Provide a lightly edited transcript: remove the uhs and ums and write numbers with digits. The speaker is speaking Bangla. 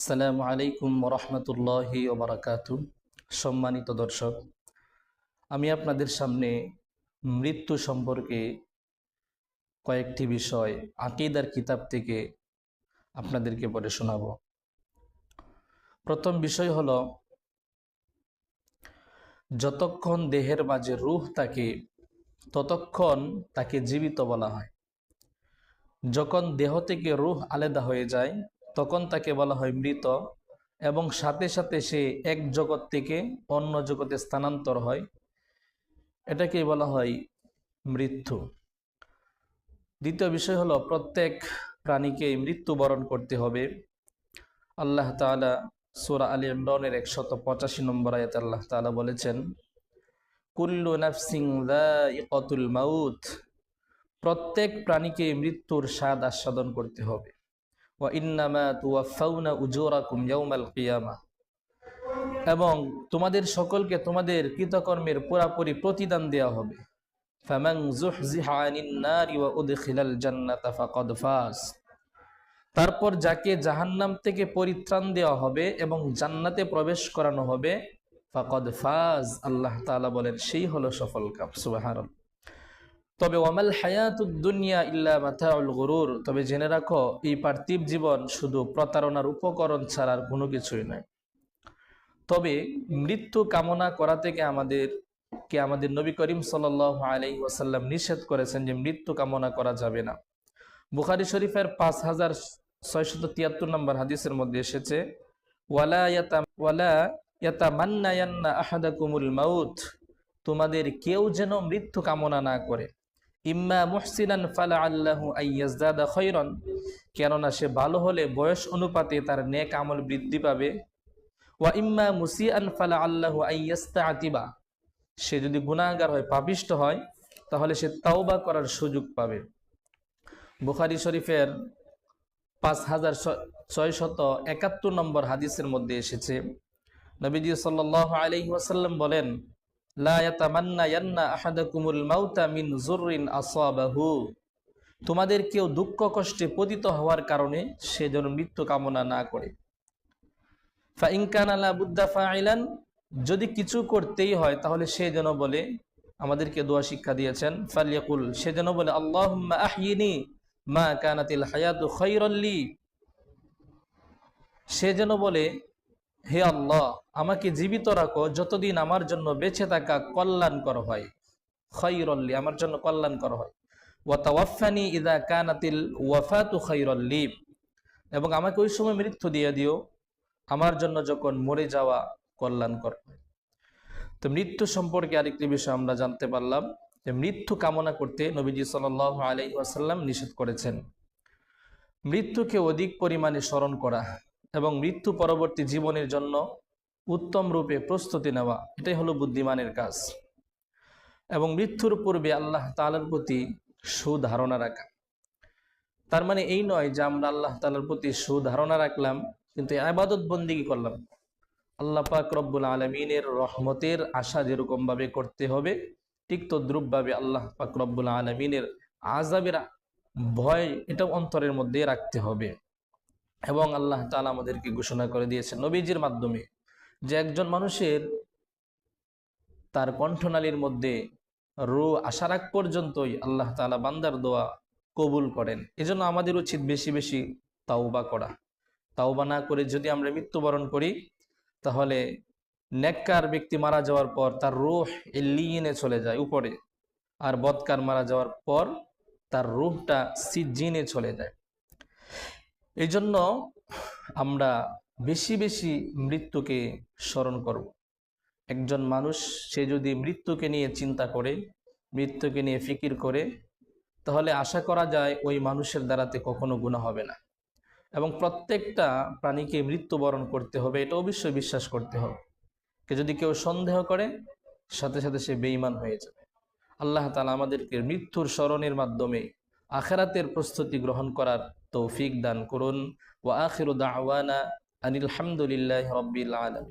আসসালামু আলাইকুম রহমতুল্লাহি ওবারাকাতু। সম্মানিত দর্শক, আমি আপনাদের সামনে মৃত্যু সম্পর্কে কয়েকটি বিষয় আকীদার কিতাব থেকে আপনাদেরকে পড়ে শোনাব। প্রথম বিষয় হলো, যতক্ষণ দেহের মাঝে রূহ থাকে ততক্ষণ তাকে জীবিত বলা হয়। যখন দেহ থেকে রূহ আলাদা হয়ে যায় তখন তাকে বলা হয় মৃত, এবং সাথে সাথে সে এক জগৎ থেকে অন্য জগতে স্থানান্তর হয়, এটাকেই বলা হয় মৃত্যু। দ্বিতীয় বিষয় হলো, প্রত্যেক প্রাণীকে মৃত্যুবরণ করতে হবে। আল্লাহ তাআলা সূরা আলী ইমরানের 185 নম্বর আয়াতে আল্লাহ তাআলা বলেছেন, কুল্লু নাফসিন যায়িকাতুল মাউত, প্রত্যেক প্রাণীকে মৃত্যুর স্বাদ আস্বাদন করতে হবে। ওয়া ইন্নামা তুওয়াফাউনা উজুরাকুম ইয়াউমাল কিয়ামাহ, এবং তোমাদের সকলকে তোমাদের কৃতকর্মের পুরাপুরি প্রতিদান দেওয়া হবে। ফামান যুহজিহা আনিন নারি ওয়া উদখিলাল জান্নাতা ফাকাদ ফাজ, তারপর যাকে জাহান্নাম থেকে পরিত্রাণ দেওয়া হবে এবং জান্নাতে প্রবেশ করানো হবে, ফাকাদ ফাজ, আল্লাহ তাআলা বলেন সেই হলো সফল কাম। সুবহানাল্লাহ। তবে ওয়ামাল হায়াতুদ দুনিয়া ইল্লা মাতাউল গুরুর, তবে জেনে রাখো এই পার্থিব জীবন শুধু প্রতারণার উপকরণ ছাড়া আর কোনো কিছুই নয়। তবে মৃত্যু কামনা করা থেকে আমাদের নবী করিম সাল্লাল্লাহু আলাইহি ওয়াসাল্লাম নিষেধ করেছেন যে মৃত্যু কামনা করা যাবে না। বুখারী শরীফের 5673 নম্বর হাদিসের মধ্যে এসেছে, ওয়ালা ইয়াতামান্নায়ান্না আহাদাকুমুল মাউত, তোমাদের কেউ যেন মৃত্যু কামনা না করে। ইম্মা মুহসিনান ফালাআল্লাহু আইয়াজদাদা খায়রান, কেননা সে ভালো হলে বয়স অনুপাতে তার নেক আমল বৃদ্ধি পাবে। ওয়া ইম্মা মুসিআন ফালাআল্লাহু আইয়াস্তাআতিবা, সে যদি গুনাহগার হয়, পাপিষ্ঠ হয়, তাহলে সে তাওবা করার সুযোগ পাবে। বুখারী শরীফের 5671 নম্বর হাদিসের মধ্যে এসেছে, নবীজি সাল্লাল্লাহু আলাইহি ওয়াসাল্লাম বলেন, লা ইয়াতামান্নায়ান্না আহাদাকুমুল মাউতা মিন যুররিন আসাবাহু, তোমাদের কেউ দুঃখ কষ্টে পতিত হওয়ার কারণে সে যেন মৃত্যু কামনা না করে। ফা ইন কানা লা বুদ্দা ফাইলান, যদি কিছু করতেই হয় তাহলে সে যেন বলে, আমাদেরকে দোয়া শিক্ষা দিয়েছেন, ফালিয়াকুল, সে যেন বলে, আল্লাহুম্মা আহয়িনি মা কানাতিল হায়াতু খায়রাল লি, সে যেন বলে, হে আল্লাহ, আমাকে জীবিত রাখো যতদিন আমার জন্য বেঁচে থাকা কল্যাণকর হয়। খায়রাল লি, আমার জন্য কল্যাণকর হয়। ওয়া তাওয়াফানি ইযা কানাতিল ওয়াফাতু খায়রাল লি, এবং আমাকে ওই সময় মৃত্যু দিয়ে দিও আমার জন্য যখন মরে যাওয়া কল্যাণকর হয়। তো মৃত্যু সম্পর্কে আরেকটি বিষয় আমরা জানতে পারলাম যে মৃত্যু কামনা করতে নবীজি সাল্লাল্লাহু আলাইহি ওয়াসাল্লাম নিষেধ করেছেন। মৃত্যুকে অধিক পরিমাণে স্মরণ করা এবং মৃত্যু পরবর্তী জীবনের জন্য উত্তম রূপে প্রস্তুতি নেওয়া, এটাই হলো বুদ্ধিমানের কাজ। এবং মৃত্যুর পূর্বে আল্লাহ তাআলার প্রতি সুধারণা রাখা। তার মানে এই নয় যে আমরা আল্লাহ তাআলার প্রতি সুধারণা রাখলাম কিন্তু ইবাদত বন্দেগী করলাম। আল্লাহ পাক রব্বুল আলামিনের রহমতের আশা যেরকম ভাবে করতে হবে, ঠিক তদ্রুপ ভাবে আল্লাহ পাক রব্বুল আলামিনের আযাবের ভয় এটাও অন্তরের মধ্যে রাখতে হবে। এবং আল্লাহ তাআলা আমাদেরকে ঘোষণা করে দিয়েছেন নবীজির মাধ্যমে যে একজন মানুষের তার কণ্ঠনালীর মধ্যে রূহ আসার আগ পর্যন্তই আল্লাহ তাআলা বান্দার দোয়া কবুল করেন। এজন্য আমাদের উচিত বেশি বেশি তাওবা করা। তাওবা না করে যদি আমরা মৃত্যুবরণ করি তাহলে নেককার ব্যক্তি মারা যাওয়ার পর তার রূহ ইল্লিয়িনে চলে যায় উপরে, আর বদকার মারা যাওয়ার পর তার রূহটা সিজ্জিনে চলে যায়। এই জন্য আমরা বেশি বেশি মৃত্যুকে স্মরণ করব। একজন মানুষ সে যদি মৃত্যুকে নিয়ে চিন্তা করে, মৃত্যুকে নিয়ে ফিকির করে, তাহলে আশা করা যায় ওই মানুষের দ্বারাতে কখনো গুনাহ হবে না। এবং প্রত্যেকটা প্রাণীকে মৃত্যুবরণ করতে হবে, এটা অবশ্যই বিশ্বাস করতে হবে। যদি কেউ সন্দেহ করে সাথে সাথে সে বেঈমান হয়ে যাবে। আল্লাহ তাআলা আমাদেরকে মৃত্যুর স্মরণের মাধ্যমে আখিরাতের প্রস্তুতি গ্রহণ করার তৌফিক দান করুন। ওয়া আখিরু দাওয়ানা আনিল হামদুলিল্লাহি রাব্বিল আলামিন।